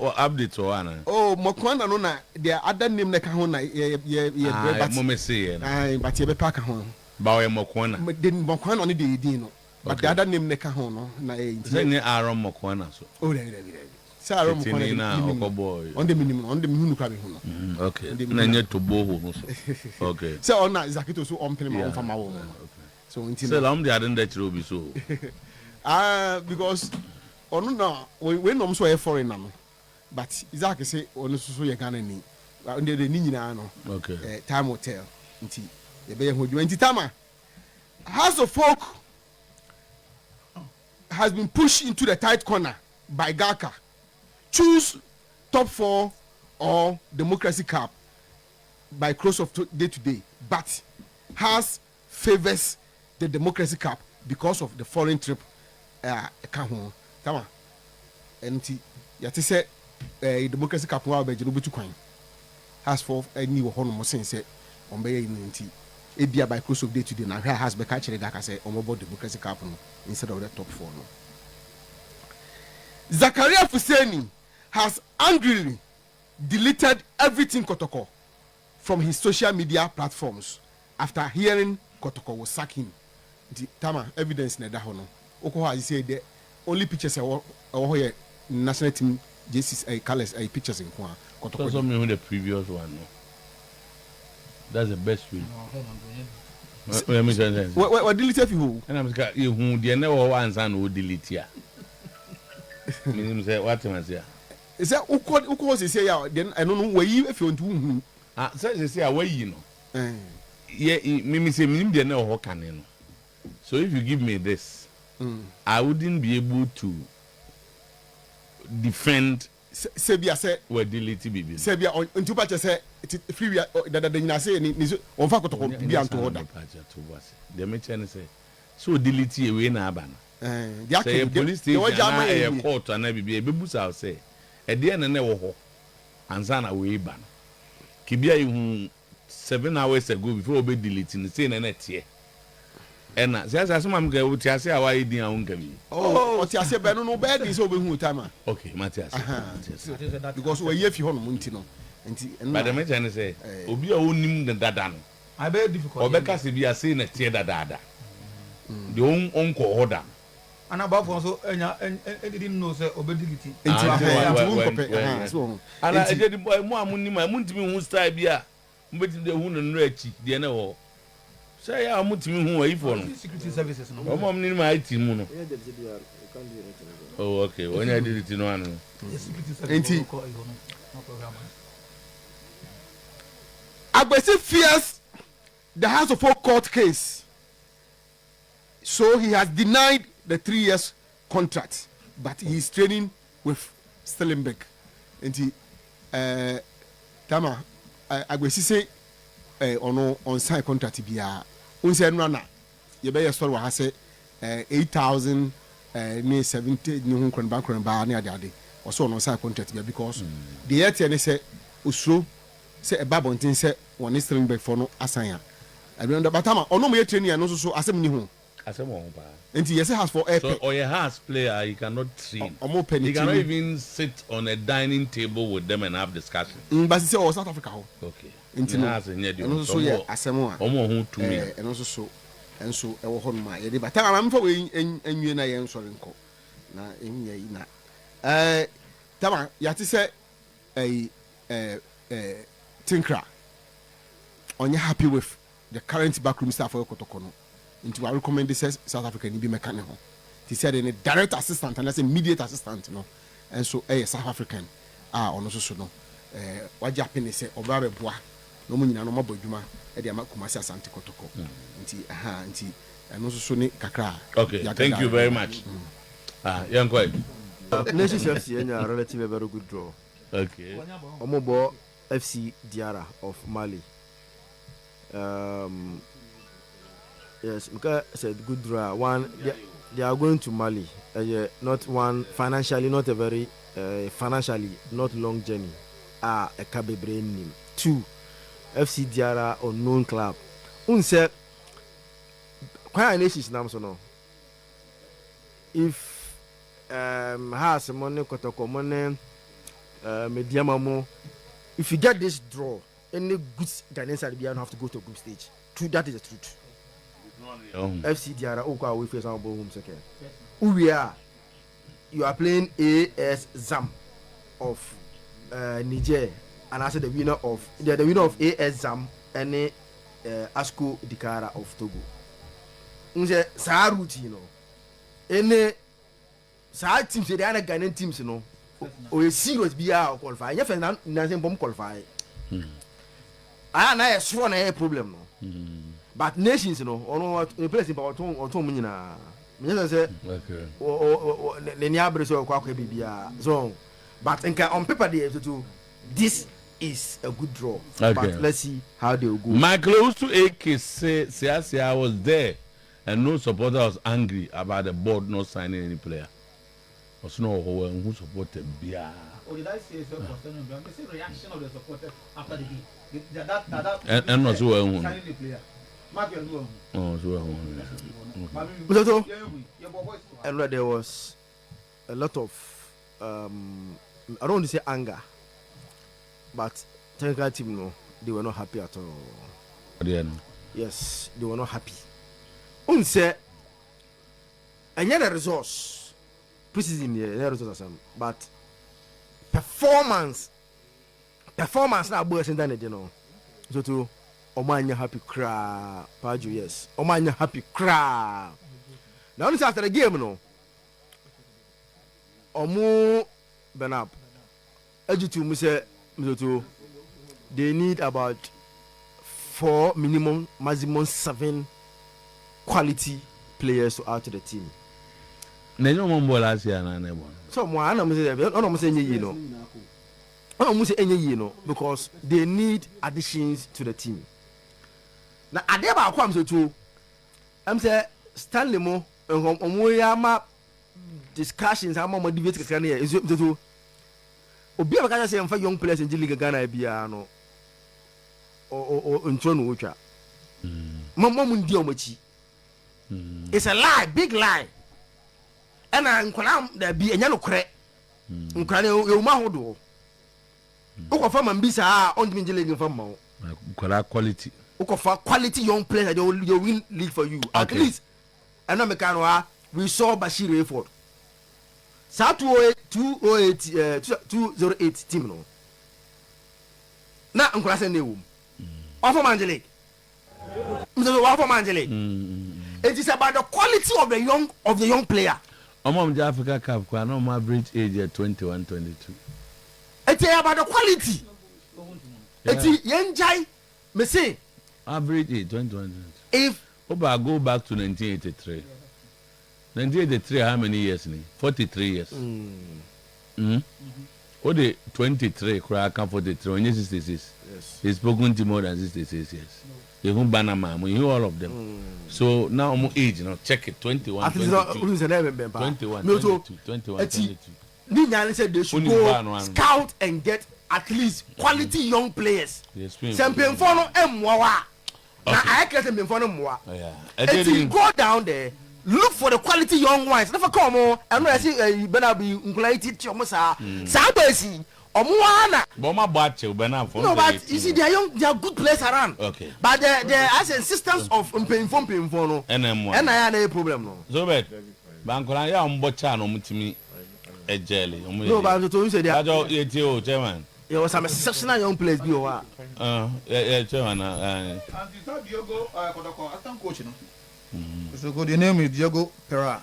update or one. Oh, Mokwana no na the other name na ka ho na ye but mo me say na but ye be pack ho. Ba we Mokwana. Den Mokwana no dey din no. But the other name na ka ho no na e. Say ni Aaron Mokwana so. Oh, there. Say Aaron Mokwana na okoboy. On the minimum kwa be ho no. Okay. Na nye to bo ho so. Okay. Say on na Zakito so on pele ma on fama wo. Okay. So until say lam dey aden that robi so. Because onu na we no so e foreign na no. But Isaac say onu so ye Ghana ni. Under the ni nyina no. Okay. Time hotel. Nti ye be ho dwuma nti tama. House of Folk has been pushed into the tight corner by Gaka. Choose top 4 or Democracy Cup by close of day to day, but has favors the Democracy Cup because of the foreign trip. Come on, and yet say Democracy Cup wa be jino betu kwan has for any wo hono mo sense on be yin ebia by close of day to day na hwa has be catch the Gaka say omobo Democracy Cup no instead of the top 4 no. Zakaria Fuseni has angrily deleted everything Kotoko from his social media platforms after hearing Kotoko was sack him. The Tama evidence na da hono. Oko ha say the only pictures here national team jerseys colors pictures in Kwa Kotoko. So me the previous one no. That's the best way. Let me say that. What deleted you? And I'm saying you dey never once and we delete here. Me say what am I say? Is that uko say ya then I don't know where you if you want to say where you know. Yeah, me say me dey na ho kan no. So if you give me this, I wouldn't be able to defend Sebia say we delete bibi. Sebia until patch say free that you say ni on fa Kotoko bi anto order. The mention say so delete we na aba no. Say police station na court na bibi e bebusa say e de na wo ho ansa na we ba no. Kibia you 7 hours ago before we delete ni say na tie. Ena say asem am ga wuti ase a wa yi din a won bi. Oh, oti ase be no be din say obehu time. Okay, Matthias. Because we ye fi ho no munti no. Nti but the mention say obi a wonim the dada no. I be difficult. Obeka se bi ase na tie dada. The onko order. And about so didn't know say obedility. So ala e dey mo amunni ma muntimi hu style bia mbeti de hu no no achi de na wo say ya mutimi hu ayifo no security services no mo amni ma IT mu no oh okay when I did it no anu security Agbesi fears the House of Folk court case, so he has denied the 3 years contract, but he is training with Stellenberg. And he, Tama, Agbesi say, on sign contract biya. Unse nwana, ye be story wa say 8,000 ne 70 ne hun kron ba ne ade. Also on sign contract biya because the yet ne say usro say e babontin say one Stellenberg for no asanya. I remember Batama, ono mo ye training no so asem ni ho. Asem ho ba. And yes, has for so or a house player, he cannot train. He cannot even sit on a dining table with them and have discussion. But he say South Africa. Okay. And also yeah, asemo. Omo hu to me. And also so and so e wo hon ma ye but am for we enwie na ye nsori nko. Na enwie na. Tama ya ti say Tinkra. Onye happy with the current backroom staff for Kotoko no. Into I recommend this South African be mechanic. He said in a direct assistant and that's immediate assistant, no. And so South African on also so no. What Japanese say oba boa no mu nyina no mabo dwuma e de amakumasi asante kotoko. Nti and also so ni kakra. Okay, thank you very much. Young quite. Nation FC enya relatively very good draw. Okay. Omobo FC Diara of Mali. Yes, because said good draw. One, they are going to Mali. Not one financially, not a very financially not long journey. A Kabe brain name. 2, FC Diara unknown club. Unse, quite an issue now. So no. If has money Kotoko money Mediamamo. If you get this draw, any good Ghanaian side don't have to go to a group stage. True, that is the truth. FC Diara Oka away face our home second. Who we are? You are playing AS Zam of Niger, and I said the winner of AS Zam and Asko Dikara of Togo. Unse sa routine no. Any sa teams they are Ghanaian teams no. O serious biya qualify. You find na same bomb qualify. Na sure na problem no. But nations no ono place in power to mu nyina. Me say okay. Le ni abre so kwa bibia. So but on paper this is a good draw. Okay. But let's see how they will go. My close to AK say I was there and no supporter was angry about the board not signing any player. Was no who supported Bia. Or did I say so concerning Bia? They say reaction of the supporters after the game. That and not so signing the player. Oh, so and there was a lot of I don't want to say anger, but technical team no, they were not happy at all. Yes, they were not happy. Say, and yet the resource, preseason here, resource, but performance now boys and then you know, so to Omanya happy cry, Paju yes, Omanya happy cry. Now after the game no, Omu Benab, Ejitu Muse Mizoto, they need about 4 minimum, maximum 7 quality players to add to the team. No more last year, no. So I don't say you know. I don't say any you know because they need additions to the team. Now I never come to I'm say Stanley Mo and discussions how much motivated can here is to Obi Abaka say for young players in the league Ghana bia no or Ntrono Ucha. Mama mundi omachi. It's a lie, big lie. And I'm there be a yellow crack. You mahodo. From Mbisa on the league from quality. For quality young players, they will win league for you. At least, and no we saw Bashir Effort. South 208 team no. Now I'm crossing the room. Offer Manjalik. It is about the quality of the young player. Among the Africa Cup, I know my average age at 21, 22. It's about the quality. It's Yenjai, me say. Average age 21. If I go back to 1983. 1983, how many years? 43 years. What the 23? Crack 43. When you 66, he's spoken to more than 66 years. You won't ban a man, you all of them. So now I'm age, you know, check it 21, 22, 21, 22, 21, 22. Nina said they should go scout and get at least quality young players. Champion for no Mwawa. Now I can't champion for no Mwa. And you go down there, look for the quality young ones. Never come on. And I see you better be quality Chomosa. Sabesi. Omuana. Boma Bache, Benam. No, but you see, they are good players around. Okay. But there as insistence of Mpemfono. And I had a problem. No. So bad. Bankolaya Mbochano Mutimi. A jelly. No, but I told you that. Chairman. There was some exceptional young players. Yeah, Chairman. And you saw Diogo Kotoko Appoint coach, no? So the name is Diogo Peral.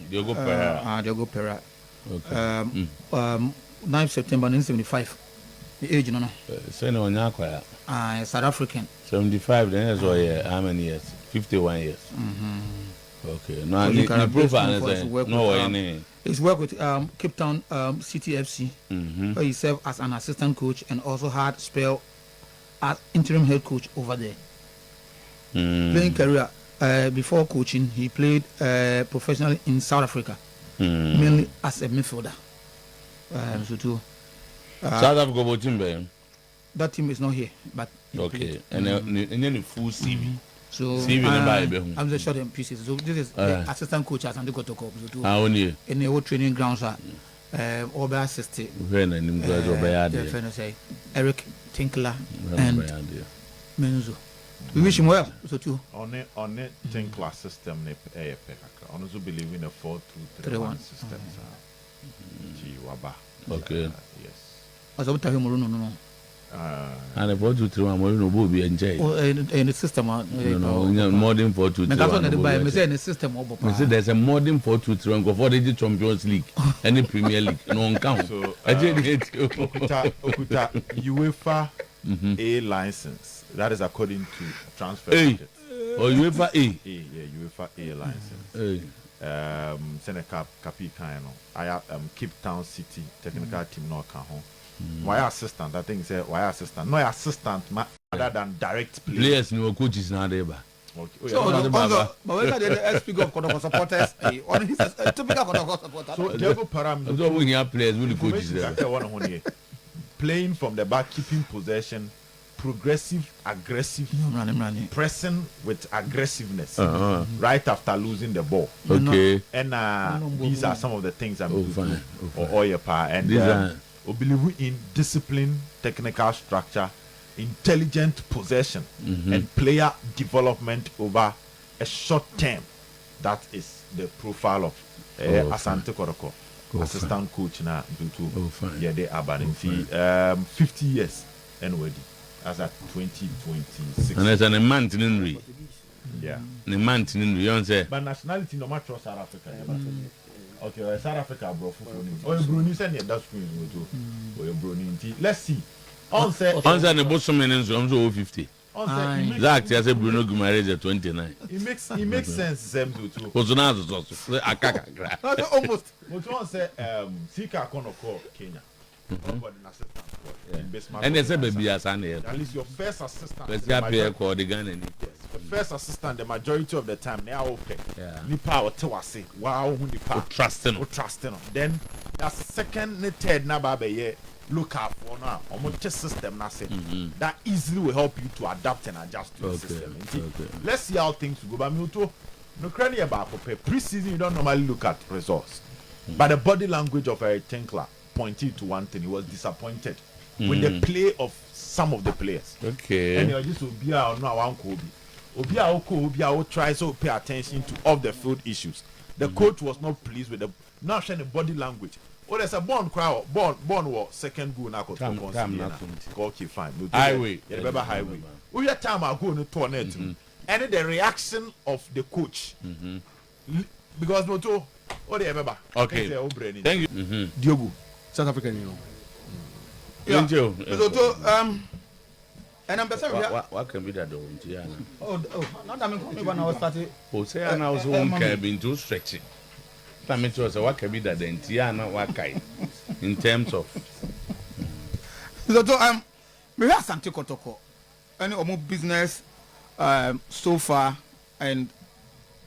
Diogo Peral. Diogo Peral. Okay. 9th September 1975. The age, no. South African. 75, then that's why, how many years? 51 years. Okay. Now, the profile is no way. He's worked with Cape Town CTFC, where he served as an assistant coach and also had spell as interim head coach over there. Playing career before coaching, he played professionally in South Africa, mainly as a midfielder. South Africa, that team is not here, but okay. And then full CV. So I'm just short in pieces. So this is the assistant coach at IN-Asante Kotoko Appoint. In the old training grounds, Oba assist. When I nim guys obey The friend say Eric Tinkler and Menzo. We wish him well. So too. On it Tinkler system ne pekaka. On also believe in a 4-2-3-1 system. Waba. Okay. Yes. As I tell him, no. And a 4-2-3-1 will be enjoyed. In the system, modern 4-2-3-1. In the system, there's a modern 4-2-3-1 go for the Champions League and the Premier League. No one count. So Okuta UEFA A license. That is according to transfer tickets. Or UEFA A. UEFA A license. Seneca Capi Kano. I have Cape Town City technical team no can home. Why assistant? I think say why assistant? No assistant rather than direct players. No coaches now there. Okay. So but when they speak of Kotoko supporters, on his typical Kotoko supporter. So Diogo Peral. So we have players with the coaches there. Playing from the back, keeping possession, progressive, aggressive, pressing with aggressiveness right after losing the ball. Okay. And these are some of the things I'm doing. Or your power and. We believe in discipline, technical structure, intelligent possession, and player development over a short term. That is the profile of Asante Kotoko, assistant coach now. Yeah, they are banning 50 years anyway. As at 2026. And there's an imantine. Yeah. The imantine. But nationality no matter South Africa. Okay, South Africa, bro. Bruni send that screen to Bruni. Let's see. On the bosom and so 50. That as a Bruno Gumarez 29. It makes sense. Them too. Almost. But one say Sika Konoko Kenya. And they say baby as an at least your first assistant. Let's get here called the gun and the first assistant, the majority of the time they are okay. Nipa or Tawasi. Wow, Nipa trusting. Then the second and third nababe look out for now. Almost system na say that easily will help you to adapt and adjust to the system. Let's see how things go. But me too. No crane about pre-season you don't normally look at results. But the body language of Eric Tinkler pointed to one thing. He was disappointed with the play of some of the players. Okay. And you just Obia or no one Kobe. Obia will try to pay attention to off the field issues. The coach was not pleased with the not showing the body language. Oh, there's a born crowd, born was second goal now. Okay, fine. Highway. Yeah, remember highway. We had time I go in the tournament. And the reaction of the coach. Because Moto, oh, they remember. Okay. Thank you. Diogo, South African, you know. Thank you. And I'm what can be that though? Oh, not that me when I was starting. Oh, say I now so can be too stretching. That means also what can be that the Tiana what kind in terms of. So me have Asante Kotoko. Any more business so far and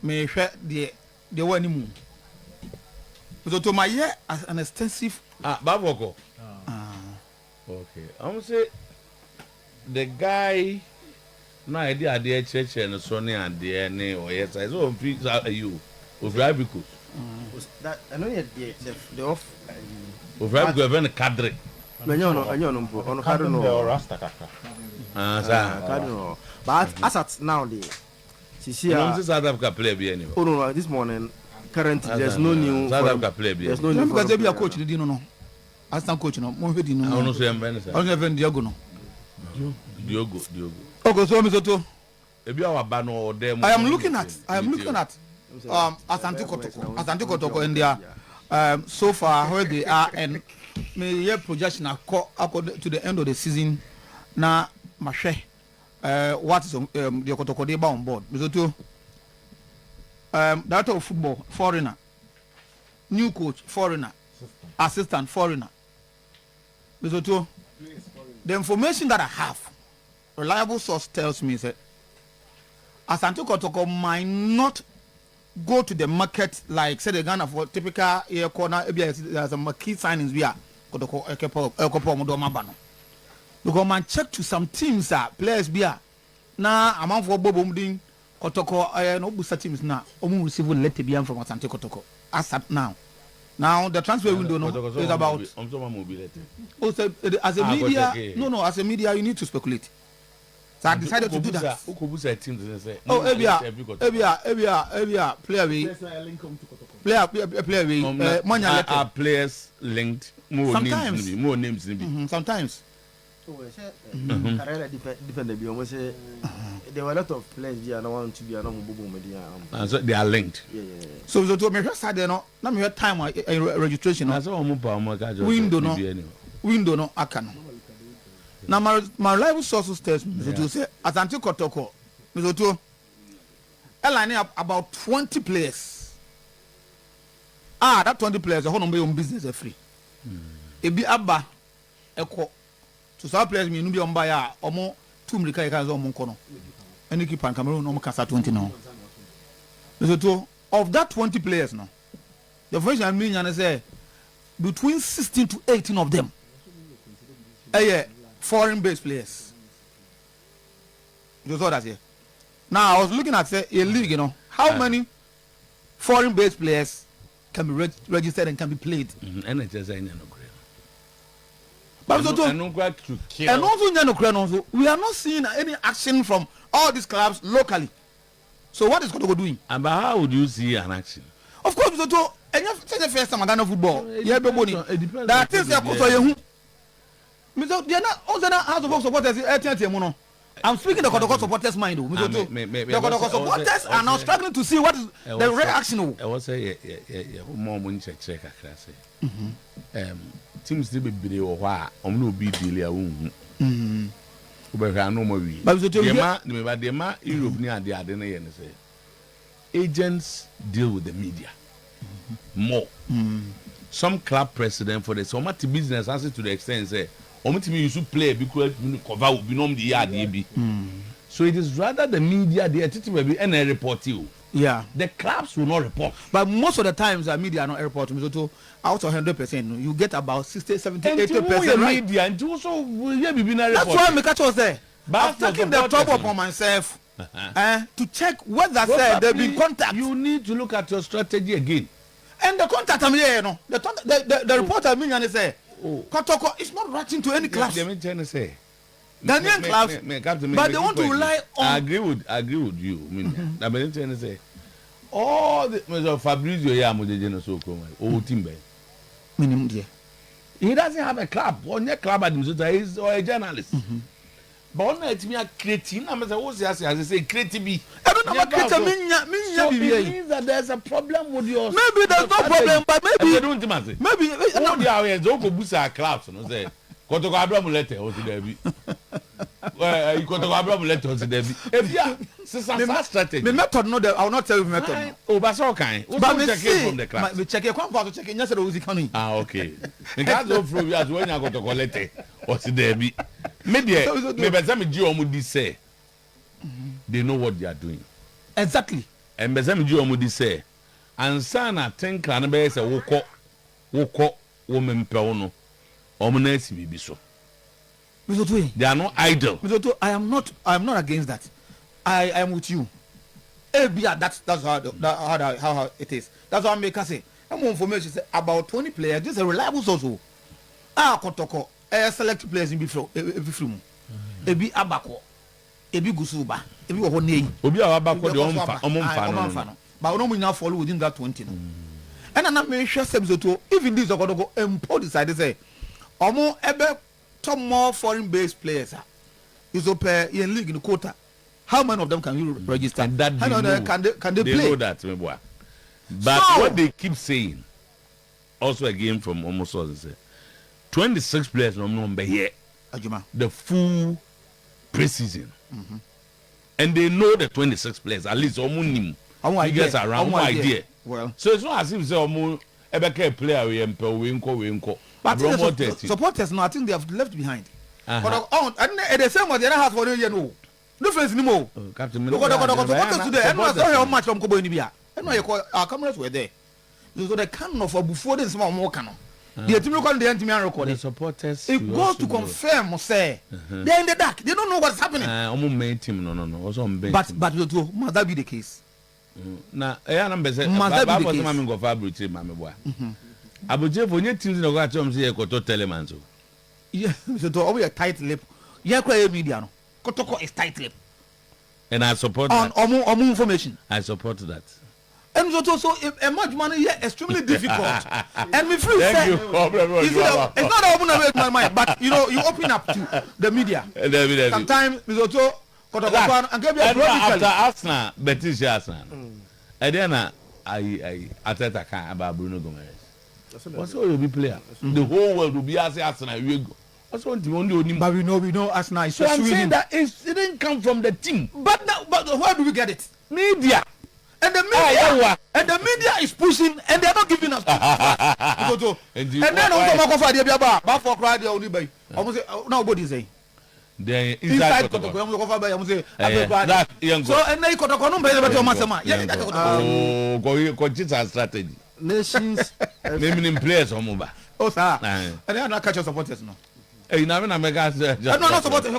me share the one anymore. So to my year as an extensive Baboko. Okay. I'm say the guy no idea the church and so near the or yes I saw you of Rabico. That I know the off of Rabico even a cadre. No, on Cardinal Rasta. Cardinal. But as at now, the South Africa play anyway. Oh no, this morning currently there's no new South Africa play. There's no new because they be a coach. They no. Assistant coach no. Mo hedi no. I don't say I'm Benesa. I don't even Diogo no. Diogo. Okay, so me so Ebi our ban or them. I am looking at Asante Kotoko in there so far where they are and me year projection according to the end of the season na mahwe what is the Kotoko dey on board me so to director of football foreigner, new coach foreigner, assistant foreigner. Me so to the information that I have, reliable source tells me that Asante Kotoko might not go to the market like say the Ghana for typical air corner. There's some key signings we are Kotoko Ekopo Modoma Bano. Because man check to some teams players be na amount for Bobo Mudin Kotoko no booster teams now. Receive letter be from Asante Kotoko as at now. Now the transfer window is about. Also, as a media, no, as a media, you need to speculate. So I decided to do that. Oh, Ebia, player players linked. More names. Sometimes. There were a lot of players here. I don't want to be a normal so they are linked. So to me, just there no. Now me time registration. Window no akano. Now my reliable sources tells me to say Asante Kotoko. Mizoto. Line up about 20 players. That 20 players the whole number on business free. Ebi abba eko. So some players me no be on buy omo 2 million kai kan omo nko no. Any keep and Cameroon omo kasa 20 now. So of that 20 players now, the first I mean and say between 16 to 18 of them foreign based players. You saw that here. Now I was looking at say a league, how many foreign based players can be registered and can be played. And it is but also we are not seeing any action from all these clubs locally. So what is Kotoko doing? And how would you see an action? Of course, Mizoto, and you say the first time I done football. Yeah, but there are things that are Mizoto, they are not all the House of supporters. I'm speaking the Kotoko supporters mind. Mizoto, the Kotoko supporters are now struggling to see what is the reaction. I was say, more money check. Teams to be video or why no be dealer. But no more. But the ma Europe near the Adena and say agents deal with the media more. Some club president for the summer business has to the extent say you should play because cover will be known the yard. So it is rather the media the and a report you. Yeah, the clubs will not report, but most of the times the media are not reporting. So out of 100%, you get about 60, 70, 80%. Right? Media and also that's why I'm catch there. I'm taking the trouble upon myself to check whether there be contact. You need to look at your strategy again. And the contact I'm here, the reporter and say, Kotoko is not writing to any class. Ghanaian clubs, but they want to rely on. I agree with you. I'm trying to say, all the Fabrizio Yamu so Timber. He doesn't have a club. On your club he's a journalist. But on it me a creating. I'm say creative. I don't know what so it means that there's a problem with yours. Maybe there's no problem, but maybe busa clubs. Say. Kotoko Abraham letter or to Debbie. Kotoko Abraham letter to Debbie. Strategy. The method, no, I will not tell you the method. Oh, but so kind. But we check from the class. We check to check in yesterday. Okay. The guys go from you as when you go to collect it or to Debbie. Maybe some Gio say they know what they are doing. Exactly. And some Gio say, and Sana think and be say woko woman peono. So. They are not idle. I am not against that. I am with you. That's how it is. That's what I make us say. I'm more information say about 20 players. This is a reliable source. Kotoko select players in before. Ebi abako, ebi gusuba, ebi ohone. Obi abako the omfa. But we don't now follow within that 20. And I'm not sure even this Kotoko import decided say. Omo ebe top more foreign based players is open in league in the quota. How many of them can you register? And that can they play? Know that, but so, what they keep saying, also again from almost all say, 26 players number here, the full preseason, and they know the 26 players at least almost figures around one idea. Well, so it's not as if say almost ebe player we enko. But supporters, no, I think they have left behind. But and the same way the house for no difference anymore. Captain, supporters today, and was not how much from Kobo Nibia. And our cameras were there. So the canon of before this small more canon. The team record the anti-man record. The supporters. It goes to confirm, say they're in the dark. They don't know what's happening. Main team, no. Also on bench. But must that be the case? Now, I am busy. Must that be the case? Abuja for your teams in the Gatom say Koto Telemanzo. Yeah, so always a tight lip. Yeah, quite media. No. Kotoko is tight lip. And I support on that. More information. I support that. And so a much money here extremely difficult. And me free Thank say, you. it's not open up my mind, but you open up to the media. Sometimes me also Kotoko and give you a after Arsenal, Betis Arsenal. And then I Ateta can about Bruno Gomes. What's all you be player? The whole world will be asking Arsenal. You go. What's one team only? But we know Arsenal is so I'm saying that it didn't come from the team. But where do we get it? Media. And the media is pushing, and they're not giving us. And then also for the Biaba, for cry the only bay. Almost nobody say. The inside Kotoko, I say that young. So and they Kotoko, but your master, go strategy. Nations, naming players or mobile. Oh, sir. And they are not catch supporters, no. Hey, now I'm not supporting.